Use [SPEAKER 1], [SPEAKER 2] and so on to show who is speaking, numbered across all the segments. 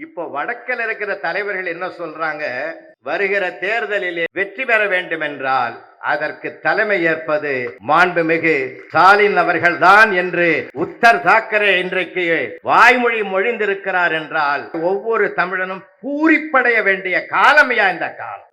[SPEAKER 1] இப்போ வடக்கில் இருக்கிற தலைவர்கள் என்ன சொல்றாங்க, வருகிற தேர்தலிலே வெற்றி பெற வேண்டும் என்றால் அதற்கு தலைமை ஏற்பது மாண்புமிகு ஸ்டாலின் அவர்கள் தான் என்று உத்தர் தாக்கரே இன்றைக்கு வாய்மொழி மொழிந்திருக்கிறார் என்றால் ஒவ்வொரு தமிழனும் பூரிப்படைய வேண்டிய காலமையா இந்த காலம்.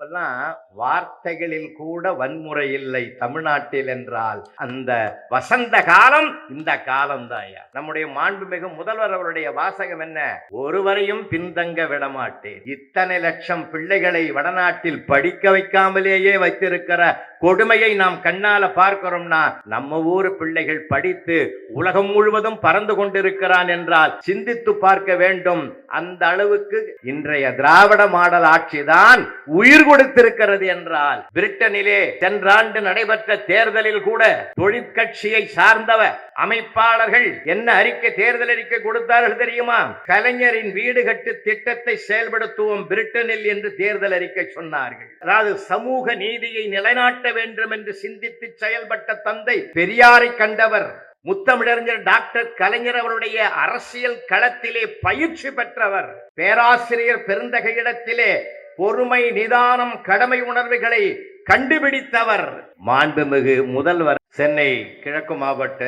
[SPEAKER 1] வார்த்தைகளில் கூட வன்முறை இல்லை தமிழ்நாட்டில் என்றால் அந்த வசந்த காலம் இந்த காலம் தான். நம்முடைய மாண்புமிகு முதல்வர் அவருடைய வாசகம் என்ன? ஒருவரையும் பின்தங்க விடமாட்டேன். இத்தனை லட்சம் பிள்ளைகளை வடநாட்டில் படிக்க வைக்காமலேயே வைத்திருக்கிற கொடுமையை நாம் கண்ணால பார்க்கிறோம்னா, நம்ம ஊர் பிள்ளைகள் படித்து உலகம் முழுவதும் பறந்து கொண்டிருக்கிறான் என்றால் சிந்தித்து பார்க்க வேண்டும். அந்த அளவுக்கு இன்றைய திராவிட மாடல் ஆட்சிதான் உயிர் கொடுத்திருக்கிறது என்றால், பிரிட்டனிலே சென்ற ஆண்டு நடைபெற்ற தேர்தலில் கூட தொழிற்கட்சியை சார்ந்தவர் அமைப்பாளர்கள் என்ன அறிக்கை, தேர்தல் அறிக்கை கொடுத்தார்கள் தெரியுமா? கலைஞரின் வீடு கட்டு திட்டத்தை செயல்படுத்துவோம் பிரிட்டனில் என்று தேர்தல் அறிக்கை சொன்னார்கள். அதாவது சமூக நீதியை நிலைநாட்ட வேண்டும் என்று சிந்தித்து செயல்பட்ட தந்தை பெரியாரை கண்டவர். முத்தமிழறிஞர் டாக்டர் கலைஞர் அவருடைய அரசியல் களத்திலே பயிற்சி பெற்றவர். பேராசிரியர் பெருந்தகையிடத்திலே பொறுமை, நிதானம், கடமை உணர்வுகளை கண்டுபிடித்தவர் மாண்புமிகு முதல்வர். சென்னை கிழக்கு மாவட்ட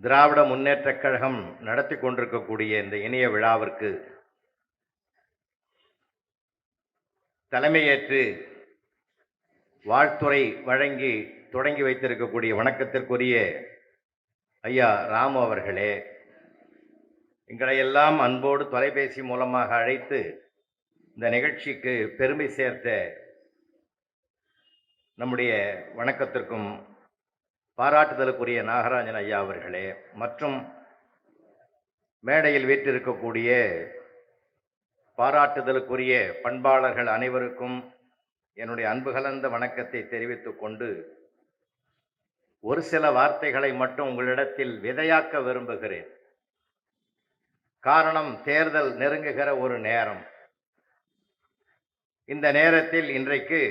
[SPEAKER 1] திராவிட முன்னேற்ற கழகம் நடத்தி கொண்டிருக்கக்கூடிய இந்த இனிய விழாவிற்கு தலைமையேற்று வாழ்த்துறை வழங்கி தொடங்கி வைத்திருக்கக்கூடிய வணக்கத்திற்குரிய ஐயா ராமு அவர்களே, எங்களை எல்லாம் அன்போடு தொலைபேசி மூலமாக அழைத்து இந்த நிகழ்ச்சிக்கு பெருமை சேர்த்த நம்முடைய வணக்கத்திற்கும் பாராட்டுதலுக்குரிய நாகராஜன் ஐயா அவர்களே, மற்றும் மேடையில் வீற்றிருக்கக்கூடிய பாராட்டுதலுக்குரிய பண்பாளர்கள் அனைவருக்கும் என்னுடைய அன்பு கலந்த வணக்கத்தை தெரிவித்துக் கொண்டு ஒரு சில வார்த்தைகளை மட்டும் உங்களிடத்தில் விதையாக்க விரும்புகிறேன். காரணம், தேர்தல் நெருங்குகிற ஒரு நேரம். இந்த நேரத்தில் இன்றைக்கு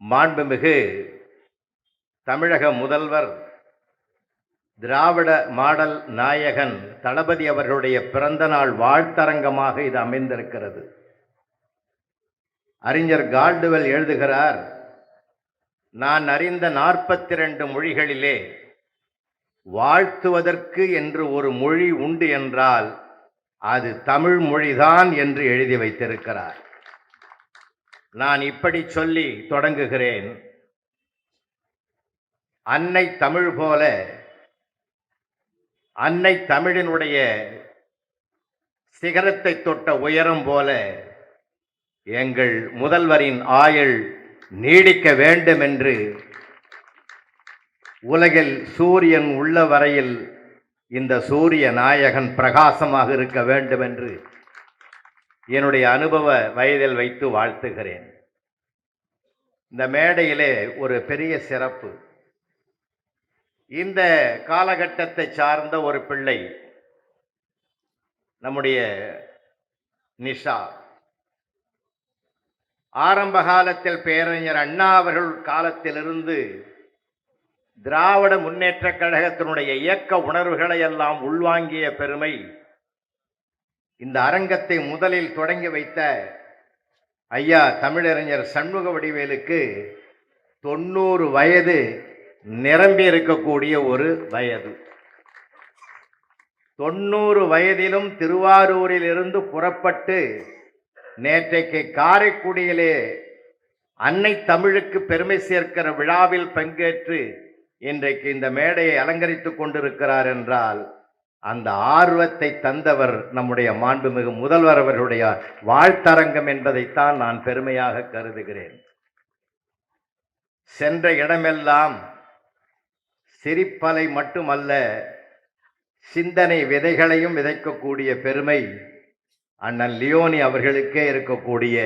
[SPEAKER 1] மாண்புமிகு தமிழக முதல்வர் திராவிட மாடல் நாயகன் தளபதி அவர்களுடைய பிறந்த நாள் வாழ்த்தரங்கமாக இது அமைந்திருக்கிறது. அறிஞர் கால்டுவெல் எழுதுகிறார், நான் அறிந்த 42 மொழிகளிலே வாழ்த்துவதற்கு என்று ஒரு மொழி உண்டு என்றால் அது தமிழ் மொழிதான் என்று எழுதி வைத்திருக்கிறார். நான் இப்படி சொல்லி தொடங்குகிறேன். அன்னை தமிழ் போல, அன்னை தமிழினுடைய சிகரத்தை தொட்ட உயரம் போல எங்கள் முதல்வரின் ஆயுள் நீடிக்க வேண்டும் என்று, உலகில் சூரியன் உள்ள வரையில் இந்த சூரிய நாயகன் பிரகாசமாக இருக்க வேண்டும் என்று என்னுடைய அனுபவ வயதில் வைத்து வாழ்த்துகிறேன். இந்த மேடையிலே ஒரு பெரிய சிறப்பு. இந்த காலகட்டத்தை சார்ந்த ஒரு பிள்ளை, நம்முடைய நிஷா, ஆரம்ப காலத்தில் பேரறிஞர் அண்ணா அவர்கள் காலத்திலிருந்து திராவிட முன்னேற்ற கழகத்தினுடைய இயக்க உணர்வுகளை எல்லாம் உள்வாங்கிய பெருமை இந்த அரங்கத்தை முதலில் தொடங்கி வைத்த ஐயா தமிழறிஞர் சண்முக வடிவேலுக்கு 90 வயது நிரம்பி இருக்கக்கூடிய ஒரு வயது. 90 வயதிலும் திருவாரூரில் இருந்து புறப்பட்டு நேற்றைக்கு காரைக்குடியிலே அன்னை தமிழுக்கு பெருமை சேர்க்கிற விழாவில் பங்கேற்று இன்றைக்கு இந்த மேடையை அலங்கரித்துக் கொண்டிருக்கிறார் என்றால் அந்த ஆர்வத்தை தந்தவர் நம்முடைய மாண்புமிகு முதல்வர் அவர்களுடைய வாழ்த்தரங்கம் என்பதைத்தான் நான் பெருமையாக கருதுகிறேன். சென்ற இடமெல்லாம் சிரிப்பலை மட்டுமல்ல, சிந்தனை விதைகளையும் விதைக்கக்கூடிய பெருமை அண்ணன் லியோனி அவர்களுக்கே இருக்கக்கூடிய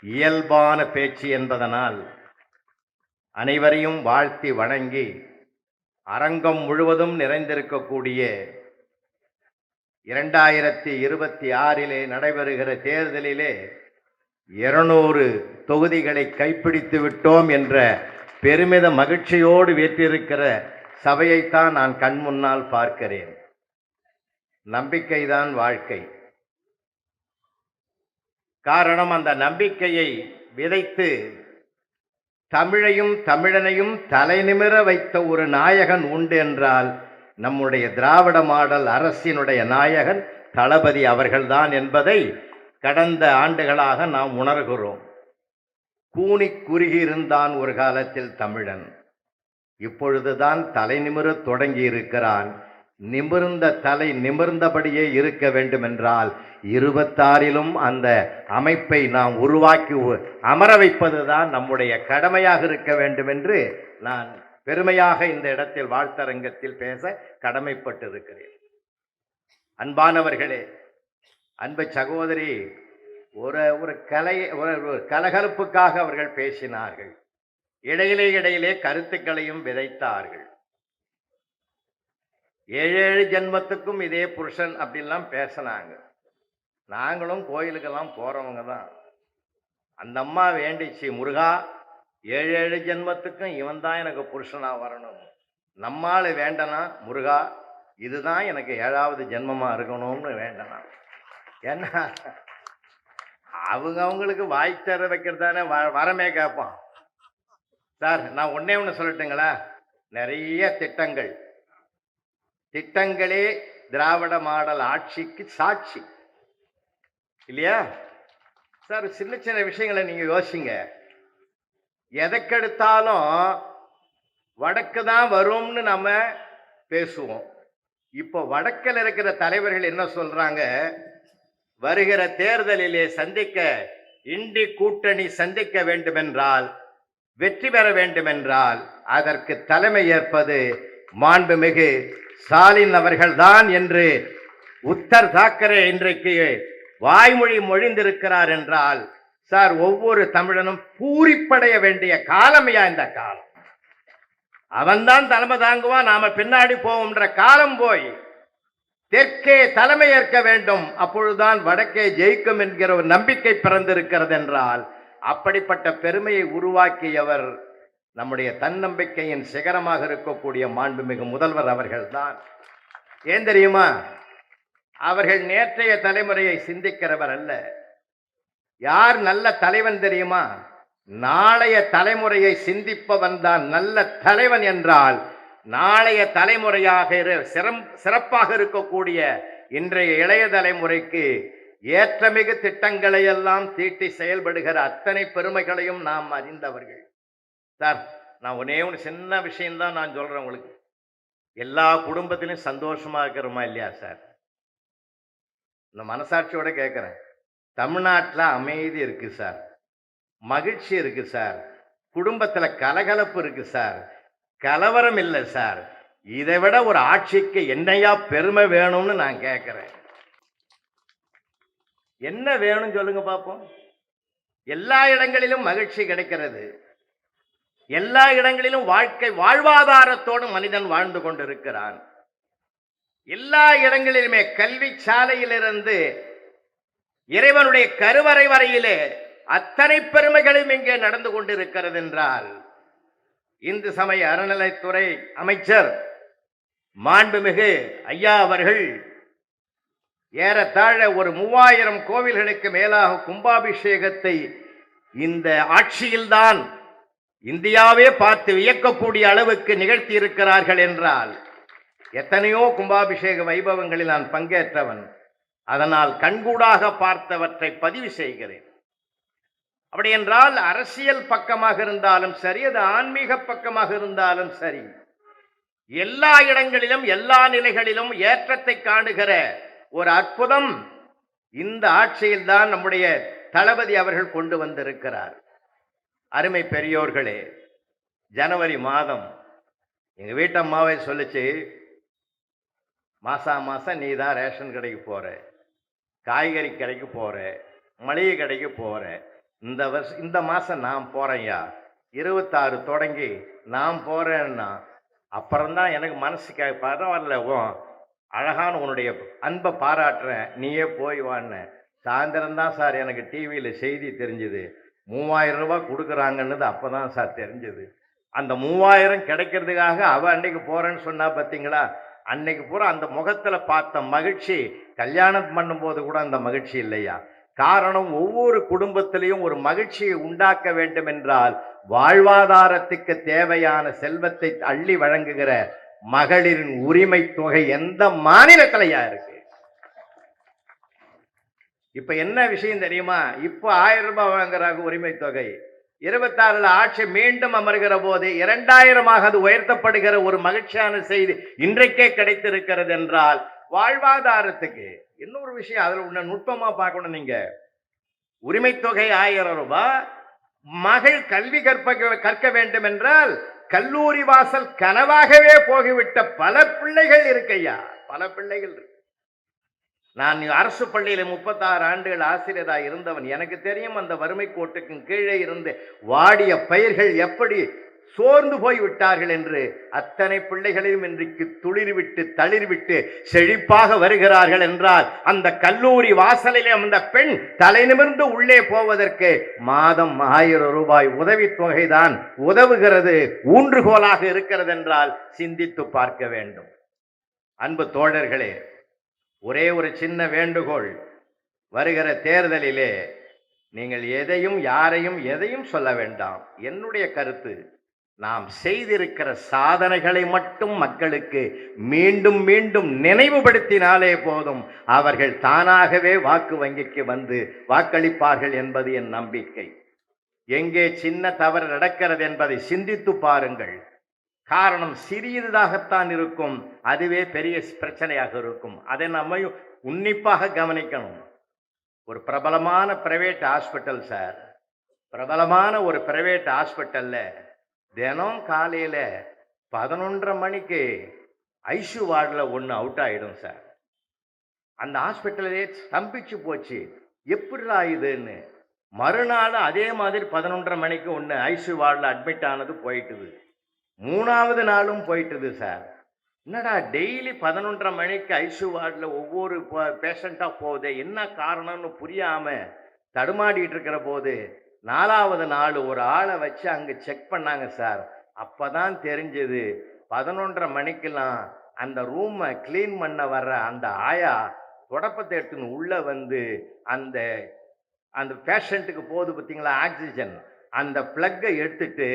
[SPEAKER 1] இயல்பான பேச்சு என்பதனால் அனைவரையும் வாழ்த்தி வணங்கி, அரங்கம் முழுவதும் நிறைந்திருக்கக்கூடிய 2026 நடைபெறுகிற தேர்தலிலே 200 தொகுதிகளை கைப்பிடித்து விட்டோம் என்ற பெருமித மகிழ்ச்சியோடு வீற்றிருக்கிற சபையைத்தான் நான் கண் முன்னால் பார்க்கிறேன். நம்பிக்கைதான் வாழ்க்கை. காரணம், அந்த நம்பிக்கையை விதைத்து தமிழையும் தமிழனையும் தலைநிமிர வைத்த ஒரு நாயகன் உண்டு என்றால் நம்முடைய திராவிட மாடல் அரசினுடைய நாயகன் தளபதி அவர்கள்தான் என்பதை கடந்த ஆண்டுகளாக நாம் உணர்கிறோம். கூனி குறுகி இருந்தான் ஒரு காலத்தில் தமிழன், இப்பொழுதுதான் தலை நிமிர தொடங்கி இருக்கிறான். நிமிர்ந்த தலை நிமிர்ந்தபடியே இருக்க வேண்டும் என்றால் 26லும் அந்த அமைப்பை நாம் உருவாக்கி அமர வைப்பதுதான் நம்முடைய கடமையாக இருக்க வேண்டும் என்று நான் பெருமையாக இந்த இடத்தில் வாழ்த்தரங்கத்தில் பேச கடமைப்பட்டிருக்கிறேன். அன்பானவர்களே, அன்பு சகோதரி, ஒரு கலகலப்புக்காக அவர்கள் பேசினார்கள். இடையிலே கருத்துக்களையும் விதைத்தார்கள். 7 ஜென்மத்துக்கும் இதே புருஷன் அப்படின்லாம் பேசினாங்க. நாங்களும் கோயிலுக்கெல்லாம் போறவங்க தான். அந்த அம்மா வேண்டிச்சு, முருகா 7 ஜென்மத்துக்கும் இவன் தான் எனக்கு புருஷனா வரணும். நம்மால் வேண்டனா, முருகா இதுதான் எனக்கு 7வது ஜென்மமா இருக்கணும்னு வேண்டனா. ஏன்னா அவங்களுக்கு வாய் தர வைக்கிறது தானே வரமே கேட்பான். சார், நான் ஒன்னே ஒன்று சொல்லட்டுங்களா? நிறைய திட்டங்களே திராவிட மாடல் ஆட்சிக்கு சாட்சி இல்லையா சார்? சின்ன சின்ன விஷயங்களை நீங்க யோசிங்க. எதற்கெடுத்தாலும் வடக்கு தான் வரும்னு நம்ம பேசுவோம். இப்போ வடக்கில் இருக்கிற தலைவர்கள் என்ன சொல்றாங்க? வருகிற தேர்தலிலே இண்டி கூட்டணி சந்திக்க வேண்டுமென்றால், வெற்றி பெற வேண்டுமென்றால் அதற்கு தலைமை ஏற்பது மாண்புமிகு ஸ்டாலின் அவர்கள்தான் என்று உத்தர் தாக்கரே இன்றைக்கு வாய்மொழி மொழிந்திருக்கிறார் என்றால், சார், ஒவ்வொரு தமிழனும் பூரிப்படைய வேண்டிய காலமையா இந்த காலம். அவன்தான் தலைமை தாங்குவான், நாம பின்னாடி போவோம்ன்ற காலம் போய் தெற்கே தலைமை ஏற்க வேண்டும். அப்பொழுதுதான் வடக்கே ஜெயிக்கும் என்கிற ஒரு நம்பிக்கை பிறந்திருக்கிறது என்றால், அப்படிப்பட்ட பெருமையை உருவாக்கியவர் நம்முடைய தன்னம்பிக்கையின் சிகரமாக இருக்கக்கூடிய மாண்புமிகு முதல்வர் அவர்கள்தான். ஏன் தெரியுமா? அவர்கள் நேற்றைய தலைமுறையை சிந்திக்கிறவர் அல்ல. யார் நல்ல தலைவன் தெரியுமா? நாளைய தலைமுறையை சிந்திப்பவன் தான் நல்ல தலைவன் என்றால், நாளைய தலைமுறையாக சிறப்பாக இருக்கக்கூடிய இன்றைய இளைய தலைமுறைக்கு ஏற்றமிகு திட்டங்களை எல்லாம் தீட்டி செயல்படுகிற அத்தனை பெருமைகளையும் நாம் அறிந்தவர்கள். சார், நான் ஒன்னே ஒன்று சின்ன விஷயம்தான் நான் சொல்றேன் உங்களுக்கு. எல்லா குடும்பத்திலும் சந்தோஷமா இருக்கிறோமா இல்லையா சார்? இந்த மனசாட்சியோட கேட்கிறேன். தமிழ்நாட்டில் அமைதி இருக்கு சார், மகிழ்ச்சி இருக்கு சார், குடும்பத்துல கலகலப்பு இருக்கு சார், கலவரம் இல்லை சார். இதை விட ஒரு ஆட்சிக்கு என்னையா பெருமை வேணும்னு நான் கேட்கிறேன். என்ன வேணும் சொல்லுங்க பார்ப்போம். எல்லா இடங்களிலும் மகிழ்ச்சி கிடைக்கிறது, எல்லா இடங்களிலும் வாழ்வாதாரத்தோடு மனிதன் வாழ்ந்து கொண்டிருக்கிறான். எல்லா இடங்களிலுமே கல்வி சாலையிலிருந்து இறைவனுடைய கருவறை வரையிலே அத்தனை பெருமைகளும் இங்கே நடந்து கொண்டிருக்கிறது என்றால், இந்து சமய அறநிலைத்துறை அமைச்சர் மாண்புமிகு ஐயா அவர்கள் ஏறத்தாழ ஒரு 3000 கோவில்களுக்கு மேலாக கும்பாபிஷேகத்தை இந்த ஆட்சியில்தான் இந்தியாவே பார்த்து வியக்கக்கூடிய அளவுக்கு நிகழ்த்தி இருக்கிறார்கள் என்றால், எத்தனையோ கும்பாபிஷேக வைபவங்களில் நான் பங்கேற்றவன், அதனால் கண்கூடாக பார்த்தவற்றை பதிவு செய்கிறேன். அப்படி என்றால் அரசியல் பக்கமாக இருந்தாலும் சரி, அது ஆன்மீக பக்கமாக இருந்தாலும் சரி, எல்லா இடங்களிலும் எல்லா நிலைகளிலும் ஏற்றத்தை காணுகிற ஒரு அற்புதம் இந்த ஆட்சியில் தான் நம்முடைய தளபதி அவர்கள் கொண்டு வந்திருக்கிறார். அருமை பெரியோர்களே, ஜனவரி மாதம் எங்க வீட்டம்மாவை சொல்லிச்சு, மாசம் நீ தான் ரேஷன் கடைக்கு போற, காய்கறி கடைக்கு போற, மளிகை கடைக்கு போற. இந்த மாசம் நான் போறேன்யா, 26 தொடங்கி நான் போறேன்னா அப்புறம்தான் எனக்கு மனசுக்கு பரவாயில்ல, அழகான உன்னுடைய அன்பை பாராட்டுறேன், நீயே போய் வான்னு. சாயந்தரம் தான் சார் எனக்கு டிவியில் செய்தி தெரிஞ்சுது, 3000 ரூபாய் கொடுக்குறாங்கன்னு அப்பதான் சார் தெரிஞ்சது. அந்த 3000 கிடைக்கிறதுக்காக அவ அன்னைக்கு போறேன்னு சொன்னா பார்த்தீங்களா, அன்னைக்கு பூரா அந்த முகத்துல பார்த்த மகிழ்ச்சி கல்யாணம் பண்ணும்போது கூட அந்த மகிழ்ச்சி இல்லையா? காரணம், ஒவ்வொரு குடும்பத்திலையும் ஒரு மகிழ்ச்சியை உண்டாக்க வேண்டும் என்றால் வாழ்வாதாரத்துக்கு தேவையான செல்வத்தை அள்ளி வழங்குகிற மகளிரின் உரிமை தொகை எந்த மாநிலத்திலையா இருக்கு? இப்ப என்ன விஷயம் தெரியுமா? இப்ப 1000 ரூபாய் வாங்குறாங்க உரிமை தொகை. 26 ஆட்சி மீண்டும் அமர்கிற போது 2000 அது உயர்த்தப்படுகிற ஒரு மகிழ்ச்சியான செய்தி இன்றைக்கே கிடைத்திருக்கிறது என்றால் வாழ்வாதாரத்துக்கு. இன்னொரு விஷயம் அதுல உன்ன நுட்பமா பார்க்கணும். நீங்க உரிமை தொகை 1000 ரூபாய், மகள் கல்வி கற்க வேண்டும் என்றால் கல்லூரி வாசல் கனவாகவே போகிவிட்ட பல பிள்ளைகள் இருக்கையா, பல பிள்ளைகள் இருக்கு. நான் அரசு பள்ளியில 36 ஆண்டுகள் ஆசிரியராக இருந்தவன். எனக்கு தெரியும் அந்த வறுமை கோட்டுக்கு கீழே இருந்து வாடிய பயிர்கள் எப்படி சோர்ந்து போய் விட்டார்கள் என்று. அத்தனை பிள்ளைகளையும் இன்றைக்கு துளிர்விட்டு தளிர்விட்டு செழிப்பாக வருகிறார்கள் என்றால் அந்த கல்லூரி வாசலிலே அந்த பெண் தலை நிமிர்ந்து உள்ளே போவதற்கு மாதம் 1000 ரூபாய் உதவித்தொகைதான் உதவுகிறது, ஊன்றுகோலாக இருக்கிறது என்றால் சிந்தித்து பார்க்க வேண்டும். அன்பு தோழர்களே, ஒரே ஒரு சின்ன வேண்டுகோள். வருகிற தேர்தலிலே நீங்கள் எதையும் யாரையும் எதையும் சொல்ல வேண்டாம். என்னுடைய கருத்து, நாம் செய்திருக்கிற சாதனைகளை மட்டும் மக்களுக்கு மீண்டும் மீண்டும் நினைவுபடுத்தினாலே போதும். அவர்கள் தானாகவே வாக்கு வங்கிக்கு வந்து வாக்களிப்பார்கள் என்பது என் நம்பிக்கை. எங்கே சின்ன தவறு நடக்கிறது என்பதை சிந்தித்து பாருங்கள். காரணம், சிறியதாகத்தான் இருக்கும், அதுவே பெரிய பிரச்சனையாக இருக்கும். அதை நம்ம உன்னிப்பாக கவனிக்கணும். ஒரு பிரபலமான பிரைவேட் ஹாஸ்பிட்டல் சார், பிரபலமான ஒரு பிரைவேட் ஹாஸ்பிட்டல்ல தினம் காலையில 11:30 மணிக்கு ஐசியூ வார்டில் ஒன்று அவுட் ஆயிடும் சார். அந்த ஹாஸ்பிட்டலே ஸ்தம்பிச்சு போச்சு, எப்படிடா இதுன்னு. மறுநாள் அதே மாதிரி 11:30 மணிக்கு ஒன்று ஐசியூ வார்டில் அட்மிட் ஆனது போயிட்டுது. 3வது நாளும் போயிட்டுது சார். என்னடா டெய்லி 11:30 மணிக்கு ஐசியூ வார்டில் ஒவ்வொரு பேஷண்ட்டாக போகுது, என்ன காரணம்னு புரியாம தடுமாடிட்டு இருக்கிற போது 4வது நாள் ஒரு ஆளை வச்சு அங்கே செக் பண்ணாங்க சார். அப்பதான் தெரிஞ்சது 11:30 மணிக்கெல்லாம் அந்த ரூமை கிளீன் பண்ண வர்ற அந்த ஆயா தொடப்பத்தை எடுத்துன்னு உள்ள வந்து அந்த அந்த பேஷண்ட்டுக்கு போகுது பார்த்தீங்களா ஆக்சிஜன், அந்த பிளக்கை எடுத்துட்டு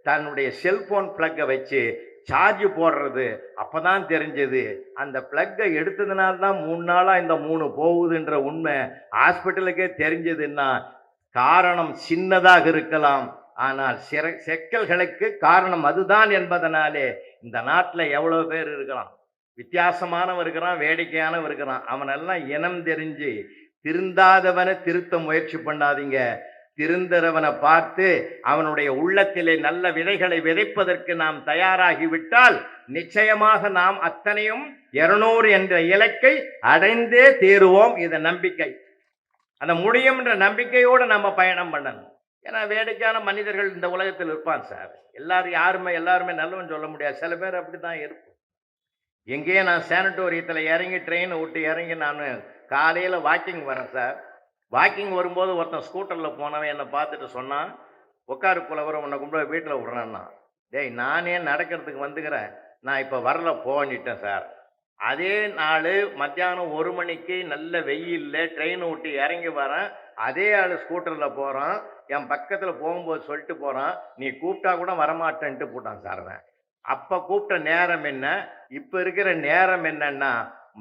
[SPEAKER 1] தன்னுடைய செல்போன் பிளக்கை வச்சு சார்ஜ் போடுறது. அப்பதான் தெரிஞ்சது அந்த பிளக்கை எடுத்ததுனால்தான் 3 நாளா இந்த 3 போகுதுன்ற உண்மை ஹாஸ்பிட்டலுக்கே தெரிஞ்சதுன்னா. காரணம் சின்னதாக இருக்கலாம், ஆனால் சிக்கல்களுக்கு காரணம் அதுதான் என்பதனாலே இந்த நாட்டில் எவ்வளவு பேர் இருக்கலாம், வித்தியாசமானவன் இருக்கிறான், வேடிக்கையானவன் இருக்கிறான். அவனெல்லாம் இனம் தெரிஞ்சு திருந்தாதவனை திருத்த முயற்சி பண்ணாதீங்க. திருந்தரவனை பார்த்து அவனுடைய உள்ளத்திலே நல்ல விதைகளை விதைப்பதற்கு நாம் தயாராகிவிட்டால் நிச்சயமாக நாம் அத்தனையும் 200 என்ற இலக்கை அடைந்தே தீருவோம். இது நம்பிக்கை. அந்த முடியும் என்ற நம்பிக்கையோடு நம்ம பயணம் பண்ணணும். ஏன்னா வேடிக்கையான மனிதர்கள் இந்த உலகத்தில் இருப்பான் சார். எல்லாருமே நல்லவன் சொல்ல முடியாது, சில பேர் அப்படித்தான் இருக்கும். எங்கேயே நான் சானிட்டோரியத்தில் இறங்கி ட்ரெயினை விட்டு இறங்கி நான் காலையில் வாக்கிங் வரேன் சார். வாக்கிங் வரும்போது ஒருத்தன் ஸ்கூட்டரில் போனவன் என்னை பார்த்துட்டு சொன்னான், உட்காரு புலவரை உன்னை கொண்டு வீட்டில் விட்றேன்னா. டேய், நானே நடக்கிறதுக்கு வந்துக்கிறேன், நான் இப்போ வரல போனிட்டேன் சார். அதே நாள் மத்தியானம் 1 மணிக்கு நல்ல வெயிலில் ட்ரெயினை விட்டு இறங்கி வரேன். அதே ஆள் ஸ்கூட்டரில் போகிறான், என் பக்கத்தில் போகும்போது சொல்லிட்டு போகிறான், நீ கூப்பிட்டா கூட வரமாட்டேன்ட்டு போட்டான் சார். அப்போ கூப்பிட்ட நேரம் என்ன, இப்போ இருக்கிற நேரம் என்னன்னா,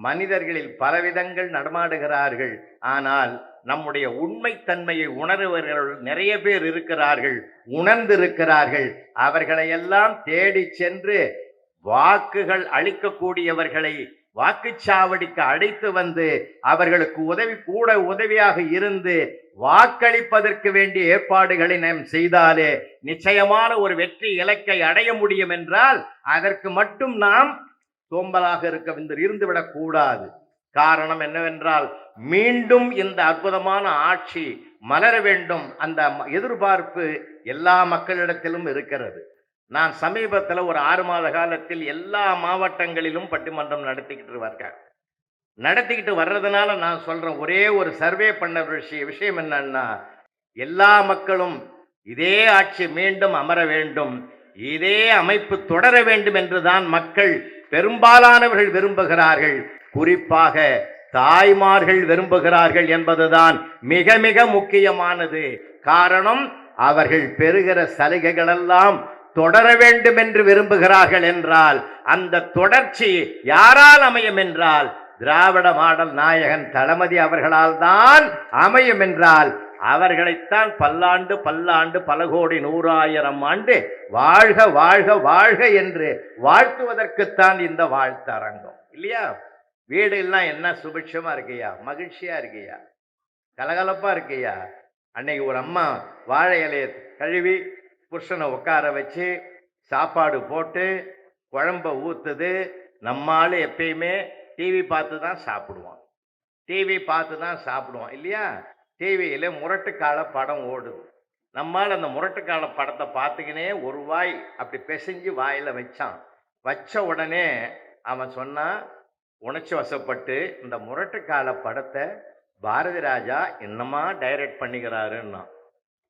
[SPEAKER 1] மனிதர்களில் பலவிதங்கள் நடமாடுகிறார்கள். ஆனால் நம்முடைய உண்மைத்தன்மையை உணர்வர்கள் நிறைய பேர் இருக்கிறார்கள், உணர்ந்திருக்கிறார்கள். அவர்களை எல்லாம் தேடி சென்று வாக்குகள் அளிக்கக்கூடியவர்களை வாக்குச்சாவடிக்கு அழைத்து வந்து அவர்களுக்கு உதவியாக இருந்து வாக்களிப்பதற்கு வேண்டிய ஏற்பாடுகளை நாம் செய்தாலே நிச்சயமான ஒரு வெற்றி இலக்கை அடைய முடியும் என்றால் அதற்கு மட்டும் நாம் சோம்பலாக இருந்துவிடக் கூடாது. காரணம் என்னவென்றால், மீண்டும் இந்த அற்புதமான ஆட்சி மலர வேண்டும். அந்த எதிர்பார்ப்பு எல்லா மக்களிடத்திலும் இருக்கிறது. நான் சமீபத்தில் ஒரு 6 மாத காலத்தில் எல்லா மாவட்டங்களிலும் பட்டிமன்றம் நடத்திக்கிட்டு வர்றதுனால நான் சொல்றேன், ஒரே ஒரு சர்வே பண்ண விஷயம் என்னன்னா, எல்லா மக்களும் இதே ஆட்சி மீண்டும் அமர வேண்டும், இதே அமைப்பு தொடர வேண்டும் என்றுதான் மக்கள் பெரும்பாலானவர்கள் விரும்புகிறார்கள், குறிப்பாக தாய்மார்கள் விரும்புகிறார்கள் என்பதுதான் மிக மிக முக்கியமானது. காரணம், அவர்கள் பெறுகிற சலுகைகளெல்லாம் தொடர வேண்டும் என்று விரும்புகிறார்கள் என்றால் அந்த தொடர்ச்சி யாரால் அமையும் என்றால் திராவிட மாடல் நாயகன் தளபதி அவர்களால் தான் அமையும் என்றால் அவர்களைத்தான் பல்லாண்டு பல்லாண்டு பல கோடி 100,000 ஆண்டு வாழ்க வாழ்க வாழ்க என்று வாழ்த்துவதற்குத்தான் இந்த வாழ்த்தரங்கம் இல்லையா? வீடு எல்லாம் என்ன சுபிட்சமா இருக்கையா, மகிழ்ச்சியா இருக்கையா, கலகலப்பா இருக்கையா. அன்னைக்கு ஒரு அம்மா வாழை இலையை கழுவி புருஷனை உட்கார வச்சு சாப்பாடு போட்டு குழம்ப ஊத்துது. நம்மால் எப்பயுமே டிவி பார்த்து தான் சாப்பிடுவான், டிவி பார்த்து தான் சாப்பிடுவான் இல்லையா? டிவியில் முரட்டுக்கால படம் ஓடுது. நம்மால் அந்த முரட்டுக்கால படத்தை பார்த்துக்கினே ஒரு வாய் அப்படி பிசைஞ்சு வாயில் வச்சான். வச்ச உடனே அவன் சொன்னான், உணர்ச்சி வசப்பட்டு, இந்த முரட்டுக்கால படத்தை பாரதி ராஜா என்னமா டைரக்ட் பண்ணிக்கிறாருன்னா.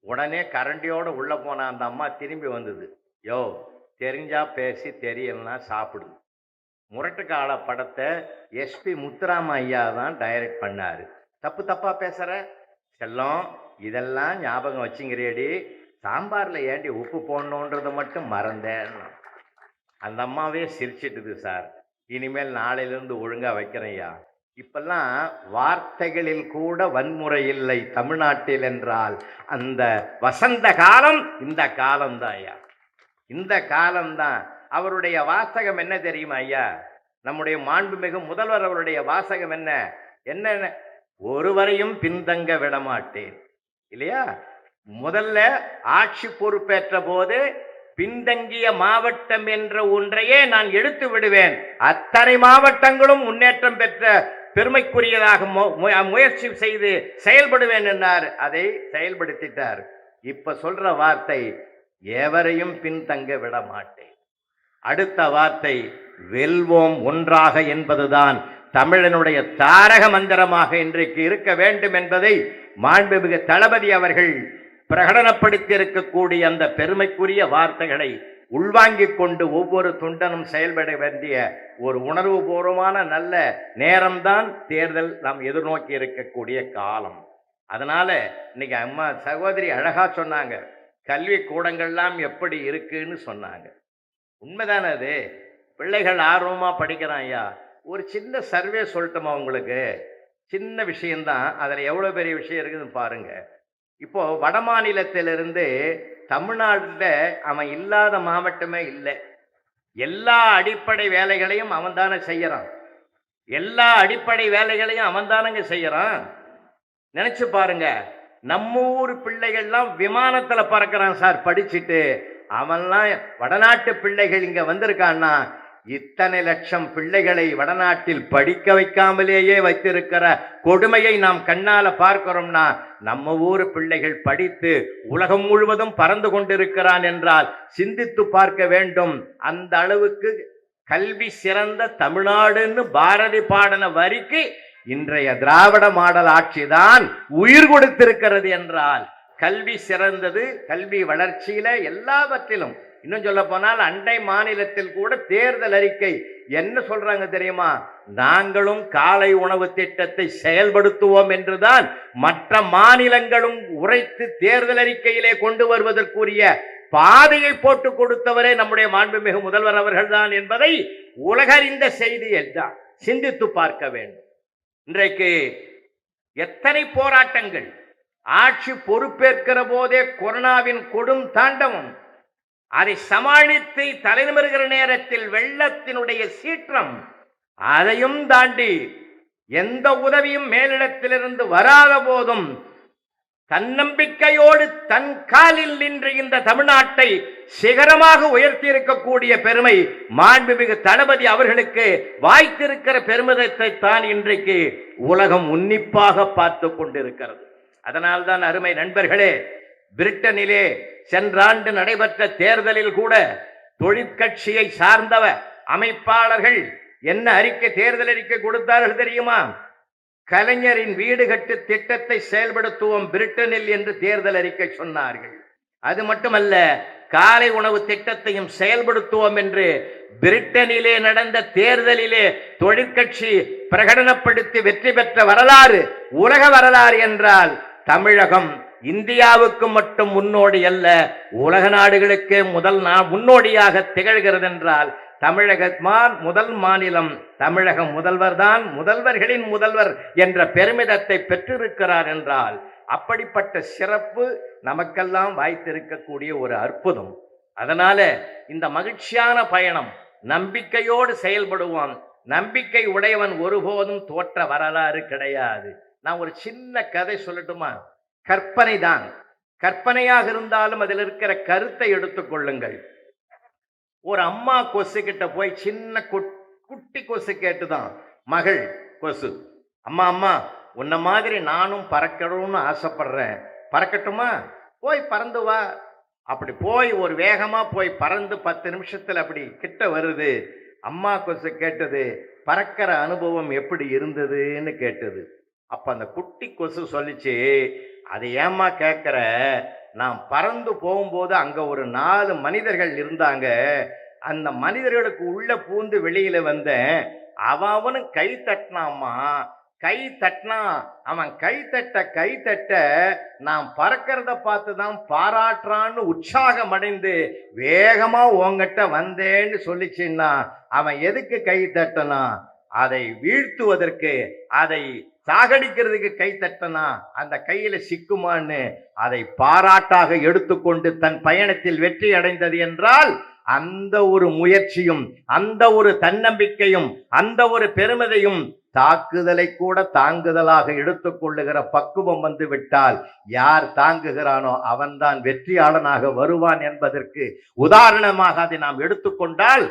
[SPEAKER 1] உடனே கரண்டியோடு உள்ளே போன அந்த அம்மா திரும்பி வந்தது, யோ தெரிஞ்சா பேசி தெரியலன்னா சாப்பிடு. முரட்டுக்கால படத்தை எஸ்பி முத்துராம ஐயா தான் டைரக்ட் பண்ணாரு. தப்பு தப்பா பேசுற செல்லம், இதெல்லாம் ஞாபகம் வச்சுங்கிறேடி, சாம்பார்ல ஏண்டி உப்பு போடணுன்றதை மட்டும் மறந்தேன்னா. அந்த அம்மாவே சிரிச்சிட்டுது, சார் இனிமேல் நாளையிலிருந்து ஒழுங்கா வைக்கிறேன்யா. இப்பெல்லாம் வார்த்தைகளில் கூட வன்முறை இல்லை தமிழ்நாட்டில் என்றால் அந்த வசந்த காலம் இந்த காலம்தான் ஐயா, இந்த காலம்தான். அவருடைய வாசகம் என்ன தெரியுமா ஐயா? நம்முடைய மாண்புமிகு முதல்வர் அவருடைய வாசகம் என்ன என்ன? ஒருவரையும் பின்தங்க விடமாட்டேன் இல்லையா? முதல்ல ஆட்சி பொறுப்பேற்ற போது பின்தங்கிய மாவட்டம் என்ற ஒன்றையே நான் எடுத்து விடுவேன், அத்தனை மாவட்டங்களும் முன்னேற்றம் பெற்ற பெருமைக்குரியதாக முயற்சி செய்து செயல்படுவேன் என்றார். அதை செயல்படுத்திட்டார். இப்ப சொல்ற வார்த்தை, எவரையும் பின்தங்க விட மாட்டேன். அடுத்த வார்த்தை, வெல்வோம் ஒன்றாக என்பதுதான் தமிழனுடைய தாரக மந்திரமாக இன்றைக்கு இருக்க வேண்டும் என்பதை மாண்புமிகு தளபதி அவர்கள் பிரகடனப்படுத்தி இருக்கக்கூடிய அந்த பெருமைக்குரிய வார்த்தைகளை உள்வாங்கிக் கொண்டு ஒவ்வொரு துண்டனும் செயல்பட வேண்டிய ஒரு உணர்வு பூர்வமான நல்ல நேரம்தான் தேர்தல் நாம் எதிர்நோக்கி இருக்கக்கூடிய காலம். அதனால இன்னைக்கு அம்மா சகோதரி அழகா சொன்னாங்க, கல்வி கூடங்கள்லாம் எப்படி இருக்குன்னு சொன்னாங்க. உண்மைதானே அது? பிள்ளைகள் ஆர்வமா படிக்கிறான் ஐயா. ஒரு சின்ன சர்வே சொல்லட்டுமா உங்களுக்கு? சின்ன விஷயம்தான், அதில் எவ்வளோ பெரிய விஷயம் இருக்குதுன்னு பாருங்க. இப்போ வட மாநிலத்திலிருந்து தமிழ்நாட்டில் அவன் இல்லாத மாவட்டமே இல்லை. எல்லா அடிப்படை வேலைகளையும் அவன் தானே செய்யறான், எல்லா அடிப்படை வேலைகளையும் அவன் தானங்க செய்யறான். நினைச்சு பாருங்க, நம்ம ஊர் பிள்ளைகள்லாம் விமானத்துல பறக்கிறான் சார் படிச்சுட்டு. அவன்லாம் வடநாட்டு பிள்ளைகள் இங்க வந்திருக்கான்னா, இத்தனை லட்சம் பிள்ளைகளை வடநாட்டில் படிக்க வைக்காமலேயே வைத்திருக்கிற கொடுமையை நாம் கண்ணால பார்க்கிறோம்னா, நம்ம ஊர் பிள்ளைகள் படித்து உலகம் முழுவதும் பறந்து கொண்டிருக்கிறான் என்றால் சிந்தித்து பார்க்க வேண்டும். அந்த அளவுக்கு கல்வி சிறந்த தமிழ்நாடுன்னு பாரதி பாடின வரிக்கு இன்றைய திராவிட மாடல் ஆட்சிதான் உயிர் கொடுத்திருக்கிறது என்றால், கல்வி சிறந்தது, கல்வி வளர்ச்சியில எல்லாவற்றிலும். இன்னும் சொல்ல போனால் அண்டை மாநிலத்தில் கூட தேர்தல் அறிக்கை என்ன சொல்றாங்க தெரியுமா? நாங்களும் காலை உணவு திட்டத்தை செயல்படுத்துவோம் என்றுதான் மற்ற மாநிலங்களும் உரைத்து தேர்தல் அறிக்கையிலே கொண்டு வருவதற்குரிய பாதையை போட்டு கொடுத்தவரே நம்முடைய மாண்புமிகு முதல்வர் அவர்கள்தான் என்பதை உலகறிந்த செய்தி தான். சிந்தித்து பார்க்க வேண்டும். இன்றைக்கு எத்தனை போராட்டங்கள், ஆட்சி பொறுப்பேற்கிற போதே கொரோனாவின் கொடும் தாண்டவம், அதை சமாளித்து தலைநிமிருகிற நேரத்தில் வெள்ளத்தினுடைய சீற்றம், அதையும் தாண்டி எந்த உதவியும் மேலிடத்திலிருந்து வராத போதும் தன்னம்பிக்கையோடு தன் காலில் நின்று இந்த தமிழ்நாட்டை சிகரமாக உயர்த்தி இருக்கக்கூடிய பெருமை மாண்புமிகு தளபதி அவர்களுக்கு வாய்த்திருக்கிற பெருமிதத்தை தான் இன்றைக்கு உலகம் உன்னிப்பாக பார்த்து கொண்டிருக்கிறது. அதனால்தான் அருமை நண்பர்களே, பிரிட்டனிலே சென்ற ஆண்டு நடைபெற்ற தேர்தலில் கூட தொழிற்கட்சியை சார்ந்தவ அமைப்பாளர்கள் என்ன அறிக்கை, தேர்தல் அறிக்கை கொடுத்தார்கள் தெரியுமா? கலைஞரின் வீடு கட்டு திட்டத்தை செயல்படுத்துவோம் பிரிட்டனில் என்று தேர்தல் அறிக்கை சொன்னார்கள். அது மட்டுமல்ல, காலை உணவு திட்டத்தையும் செயல்படுத்துவோம் என்று பிரிட்டனிலே நடந்த தேர்தலிலே தொழிற்கட்சி பிரகடனப்படுத்தி வெற்றி பெற்ற வரலாறு உலக வரலாறு என்றால் தமிழகம் இந்தியாவுக்கு மட்டும் முன்னோடி அல்ல, உலக நாடுகளுக்கே முன்னோடியாக திகழ்கிறது என்றால் தமிழகத்தான் முதல் மாநிலம். தமிழகம் முதல்வர் தான் முதல்வர்களின் முதல்வர் என்ற பெருமிதத்தை பெற்றிருக்கிறார் என்றால் அப்படிப்பட்ட சிறப்பு நமக்கெல்லாம் வாய்த்திருக்கக்கூடிய ஒரு அற்புதம். அதனால இந்த மகிழ்ச்சியான பயணம் நம்பிக்கையோடு செயல்படுவான். நம்பிக்கை உடையவன் ஒருபோதும் தோற்ற வரலாறு கிடையாது. நான் ஒரு சின்ன கதை சொல்லட்டுமா? கற்பனை தான், கற்பனையாக இருந்தாலும் அதில் இருக்கிற கருத்தை எடுத்துக்கொள்ளுங்கள். ஒரு அம்மா கொசு கிட்ட போய் சின்ன குட்டி கொசு கேட்டுதான், மகள் கொசு, அம்மா அம்மா உன்ன மாதிரி நானும் பறக்கணும்னு ஆசைப்படுறேன், பறக்கட்டுமா? போய் பறந்து வா. அப்படி போய் ஒரு வேகமா போய் பறந்து 10 நிமிஷத்துல அப்படி கிட்ட வருது. அம்மா கொசு கேட்டது, பறக்கிற அனுபவம் எப்படி இருந்ததுன்னு கேட்டது. அப்ப அந்த குட்டி கொசு சொல்லிச்சு, அதை ஏமா கேட்கிற, நான் பறந்து போகும்போது அங்க ஒரு 4 மனிதர்கள் இருந்தாங்க, அந்த மனிதர்களுக்கு உள்ள பூந்து வெளியில வந்தேன், அவனும் கை தட்டினாமா, கை தட்டினா, அவன் கை தட்ட நான் பறக்கிறத பார்த்துதான் பாராட்டுறான்னு உற்சாகம் அடைந்து வேகமா உங்ககிட்ட வந்தேன்னு சொல்லிச்சுன்னா, அவன் எதுக்கு கை தட்டனா? அதை வீழ்த்துவதற்கு, அதை சாகடிக்கிறதுக்கு கை தட்டனா, அந்த கையில சிக்குமான்னு அதை பாராட்டாக எடுத்துக்கொண்டு தன் பயணத்தில் வெற்றி அடைந்தது என்றால் அந்த ஒரு முயற்சியும் அந்த ஒரு தன்னம்பிக்கையும் அந்த ஒரு பெருமிதையும் தாக்குதலை கூட தாங்குதலாக எடுத்துக்கொள்ளுகிற பக்குவம் வந்து விட்டால் யார் தாங்குகிறானோ அவன்தான் வெற்றியாளனாக வருவான் என்பதற்கு உதாரணமாக அதை நாம் எடுத்துக்கொண்டால்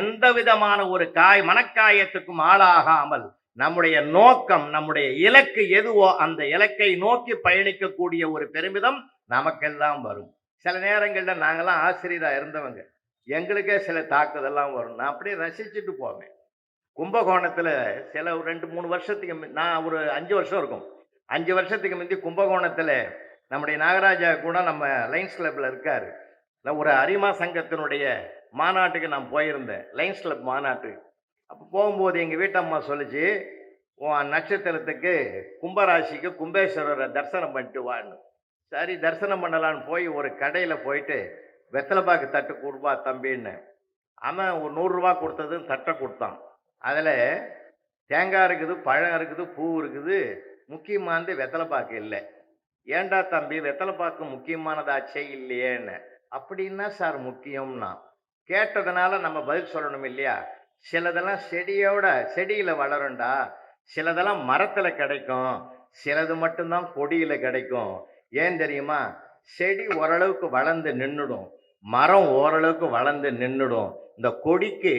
[SPEAKER 1] எந்த விதமான ஒரு மனக்காயத்துக்கும் ஆளாகாமல் நம்முடைய நோக்கம், நம்முடைய இலக்கு எதுவோ அந்த இலக்கை நோக்கி பயணிக்கக்கூடிய ஒரு பெருமிதம் நமக்கெல்லாம் வரும். சில நேரங்கள்ல நாங்கெல்லாம் ஆசிரியரா இருந்தவங்க, எங்களுக்கே சில தாக்குதெல்லாம் வரும். நான் அப்படியே ரசிச்சுட்டு போவேன். கும்பகோணத்துல சில 2-3 வருஷத்துக்கு நான் ஒரு 5 வருஷம் இருக்கும், 5 வருஷத்துக்கு முந்தி கும்பகோணத்துல நம்முடைய நாகராஜா கூட நம்ம லைன்ஸ் கிளப்ல இருக்காரு. ஒரு அரிமா சங்கத்தினுடைய மாநாட்டுக்கு நான் போயிருந்தேன், லைன்ஸ் கிளப் மாநாட்டு. அப்போ போகும்போது எங்கள் வீட்டம்மா சொல்லிச்சு, உன் நட்சத்திரத்துக்கு கும்பராசிக்கு கும்பேஸ்வரரை தரிசனம் பண்ணிட்டு வான்னு. சரி தரிசனம் பண்ணலான்னு போய் ஒரு கடையில் போயிட்டு வெத்தலைப்பாக்கு தட்டு கொடுப்பா தம்பின்னு. அவன் ஒரு 100 ரூபா கொடுத்தது தட்டை கொடுத்தான். அதில் தேங்காய் இருக்குது, பழம் இருக்குது, பூ இருக்குது, முக்கியமானது வெத்தலைப்பாக்கு இல்லை. ஏண்டா தம்பி வெத்தலைப்பாக்கு முக்கியமானதாச்சே இல்லையேன்னு. அப்படின்னா சார் முக்கியம்னா, கேட்டதுனால நம்ம பதில் சொல்லணும் இல்லையா? சிலதெல்லாம் செடியில வளரும்டா, சிலதெல்லாம் மரத்துல கிடைக்கும், சிலது மட்டும்தான் கொடியில கிடைக்கும். ஏன் தெரியுமா? செடி ஓரளவுக்கு வளர்ந்து நின்றுடும், மரம் ஓரளவுக்கு வளர்ந்து நின்றுடும். இந்த கொடிக்கு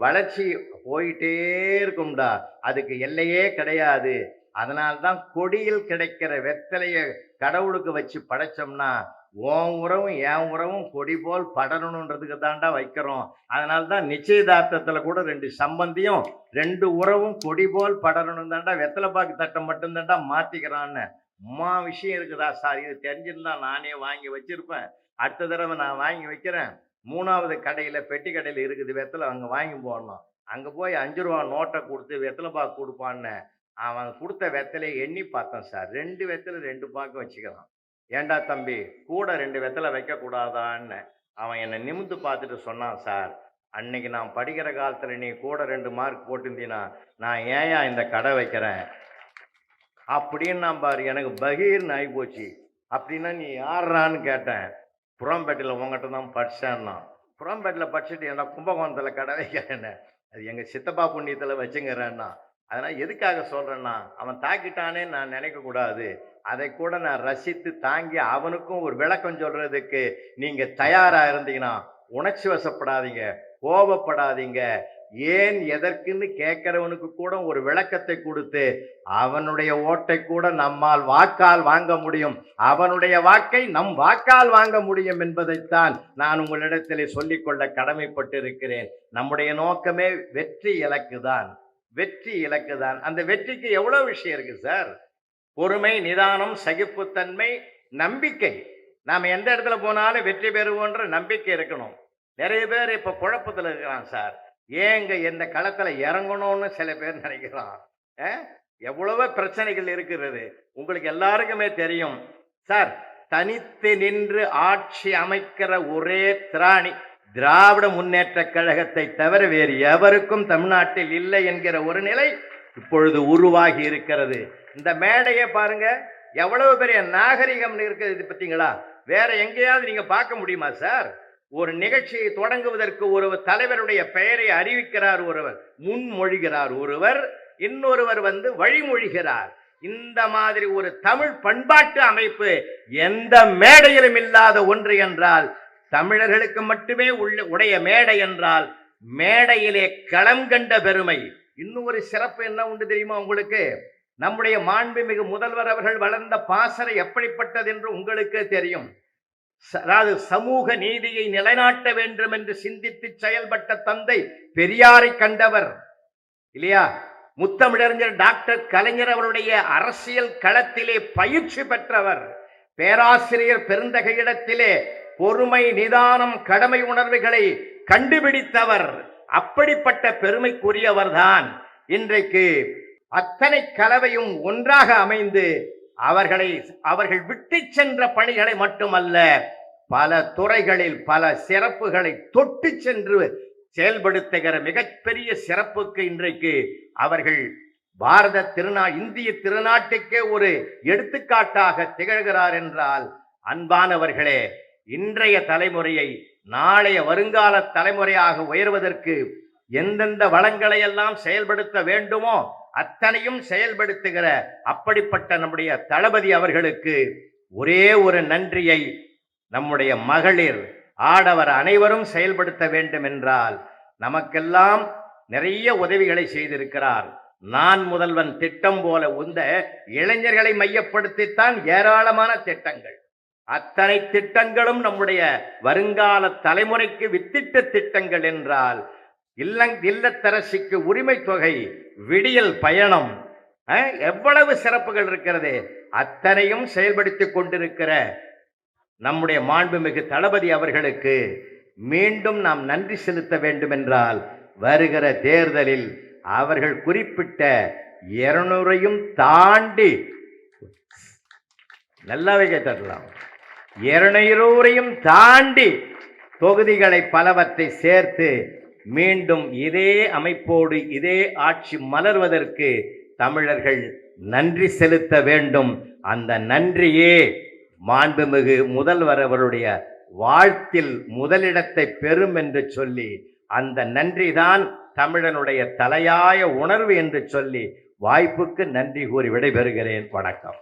[SPEAKER 1] வளர்ச்சி போயிட்டே இருக்கும்டா, அதுக்கு எல்லையே கிடையாது. அதனால்தான் கொடியில் கிடைக்கிற வெத்தலைய கடவுளுக்கு வச்சு படைச்சோம்னா உன் உறவும் என் உறவும் கொடி போல் படரணுன்றதுக்கு தாண்டா வைக்கிறோம். அதனால்தான் நிச்சயதார்த்தத்துல கூட 2 சம்பந்தியும் 2 உறவும் கொடி போல் படரணும் தாண்டா வெத்தலைப்பாக்கு தட்டம் மட்டும்தாண்டா மாத்திக்கிறான்னு. அம்மா விஷயம் இருக்குதா சார்? இது தெரிஞ்சிருந்தா நானே வாங்கி வச்சிருப்பேன். அடுத்த தடவை நான் வாங்கி வைக்கிறேன். 3வது கடையில பெட்டி கடையில் இருக்குது வெத்தலை, அங்க வாங்கி போடணும். அங்க போய் 5 ரூபா நோட்டை கொடுத்து வெத்தலைப்பாக்கு கொடுப்பான்னு அவன் கொடுத்த வெத்தலையை எண்ணி பார்த்தேன் சார், 2 வெத்தலை 2 பாக்கு வச்சுக்கிறான். ஏண்டா தம்பி கூட 2 வெத்தலை வைக்க கூடாதான்னு அவன் என்னை நிமிந்து பார்த்துட்டு சொன்னான், சார் அன்னைக்கு நான் படிக்கிற காலத்துல நீ கூட 2 மார்க் போட்டிருந்தீனா நான் ஏயா இந்த கடை வைக்கிறேன் அப்படின்னு நான் பாரு, எனக்கு பகீர்னு ஆகி போச்சு. அப்படின்னா நீ யாரான்னு கேட்டேன். புறம்பேட்டையில் உங்ககிட்ட தான் படிச்சேன்னா. புறம்பேட்டையில் படிச்சுட்டு என்ன கும்பகோணத்துல கடை வைக்கிறேன்னு, அது எங்க சித்தப்பா புண்ணியத்துல வச்சுங்கிறேன்னா. அதனால் எதுக்காக சொல்கிறேன்னா, அவன் தாக்கிட்டானே நான் நினைக்கக்கூடாது, அதை கூட நான் ரசித்து தாங்கி அவனுக்கும் ஒரு விளக்கம் சொல்கிறதுக்கு நீங்கள் தயாராக இருந்தீங்கன்னா உணர்ச்சி வசப்படாதீங்க, கோபப்படாதீங்க. ஏன் எதற்குன்னு கேட்கிறவனுக்கு கூட ஒரு விளக்கத்தை கொடுத்து அவனுடைய ஓட்டை கூட நம்மால் வாக்கால் வாங்க முடியும், அவனுடைய வாக்கை நம் வாக்கால் வாங்க முடியும் என்பதைத்தான் நான் உங்களிடத்திலே சொல்லிக்கொள்ள கடமைப்பட்டிருக்கிறேன். நம்முடைய நோக்கமே வெற்றி இலக்குதான், வெற்றி இலக்குதான். அந்த வெற்றிக்கு எவ்வளவு விஷயம் இருக்கு சார். பொறுமை, நிதானம், சகிப்புத்தன்மை, நம்பிக்கை. நாம எந்த இடத்துல போனாலும் வெற்றி பெறுவோன்ற நம்பிக்கை இருக்கணும். நிறைய பேர் இப்ப குழப்பத்துல இருக்கிறான் சார். ஏங்க இந்த களத்துல இறங்கணும்னு சில பேர் நினைக்கிறான். எவ்வளவோ பிரச்சனைகள் இருக்கிறது, உங்களுக்கு எல்லாருக்குமே தெரியும் சார். தனித்து நின்று ஆட்சி அமைக்கிற ஒரே திராணி திராவிட முன்னேற்ற கழகத்தை தவிர வேறு எவருக்கும் தமிழ்நாட்டில் இல்லை என்கிற ஒரு நிலை இப்பொழுது உருவாகி இருக்கிறது. இந்த மேடையை பாருங்க, எவ்வளவு பெரிய நாகரிகம் இருக்குது. இது பார்த்தீங்களா? வேற எங்கேயாவது நீங்க பார்க்க முடியுமா சார்? ஒரு நிகழ்ச்சியை தொடங்குவதற்கு ஒரு தலைவருடைய பெயரை அறிவிக்கிறார் ஒருவர், முன்மொழிகிறார் ஒருவர், இன்னொருவர் வழிமொழிகிறார். இந்த மாதிரி ஒரு தமிழ் பண்பாட்டு அமைப்பு எந்த மேடையிலும் இல்லாத ஒன்று என்றால் தமிழர்களுக்கு மட்டுமே உடைய மேடை என்றால் மேடையிலே களம் கண்ட பெருமை. இன்னொரு சிறப்பு என்ன உண்டு தெரியுமா உங்களுக்கு? நம்முடைய மாண்புமிகு முதல்வர் அவர்கள் வளர்ந்த பாசறை எப்படிப்பட்டது என்று உங்களுக்கு தெரியும். அதாவது சமூக நீதியை நிலைநாட்ட வேண்டும் என்று சிந்தித்து செயல்பட்ட தந்தை பெரியாரை கண்டவர் இல்லையா? முத்தமிழறிஞர் டாக்டர் கலைஞர் அவருடைய அரசியல் களத்திலே பயிற்சி பெற்றவர். பேராசிரியர் பெருந்தகையிடத்திலே பொறுமை, நிதானம், கடமை உணர்வுகளை கண்டுபிடித்தவர். அப்படிப்பட்ட பெருமைக்குரியவர் தான் இன்றைக்கு அத்தனை கலவையும் ஒன்றாக அமைந்து அவர்கள் விட்டு சென்ற பணிகளை மட்டுமல்ல, பல துறைகளில் பல சிறப்புகளை தொட்டு சென்று செயல்படுத்துகிற மிகப்பெரிய சிறப்புக்கு இன்றைக்கு அவர்கள் இந்திய திருநாட்டுக்கே ஒரு எடுத்துக்காட்டாக திகழ்கிறார் என்றால், அன்பானவர்களே, இன்றைய தலைமுறையை நாளைய வருங்கால தலைமுறையாக உயர்வதற்கு எந்தெந்த வளங்களை எல்லாம் செயல்படுத்த வேண்டுமோ அத்தனையும் செயல்படுத்துகிற அப்படிப்பட்ட நம்முடைய தளபதி அவர்களுக்கு ஒரே ஒரு நன்றியை நம்முடைய மகளிர், ஆடவர் அனைவரும் செயல்படுத்த வேண்டும் என்றால், நமக்கெல்லாம் நிறைய உதவிகளை செய்திருக்கிறார். நான் முதல்வன் திட்டம் போல உந்த இளைஞர்களை மையப்படுத்தித்தான் ஏராளமான திட்டங்கள். அத்தனை திட்டங்களும் நம்முடைய வருங்கால தலைமுறைக்கு வித்திட்ட திட்டங்கள் என்றால், இல்லத்தரசிக்கு உரிமை தொகை, விடியல் பயணம், எவ்வளவு சிறப்புகள் இருக்கிறது. அத்தனையும் செயல்படுத்தி கொண்டிருக்கிற நம்முடைய மாண்புமிகு தளபதி அவர்களுக்கு மீண்டும் நாம் நன்றி செலுத்த வேண்டும் என்றால், வருகிற தேர்தலில் அவர்கள் குறிப்பிட்ட 200ஐயும் தாண்டி, நல்லாவே கேட்டலாம், 200ஐயும் தாண்டி தொகுதிகளை பலவற்றை சேர்த்து மீண்டும் இதே அமைப்போடு இதே ஆட்சி மலர்வதற்கு தமிழர்கள் நன்றி செலுத்த வேண்டும். அந்த நன்றியே மாண்புமிகு முதல்வர் அவருடைய வாழ்த்தில் முதலிடத்தை பெறும் என்று சொல்லி, அந்த நன்றிதான் தமிழனுடைய தலையாய உணர்வு என்று சொல்லி வாய்ப்புக்கு நன்றி கூறி விடைபெறுகிறேன். வணக்கம்.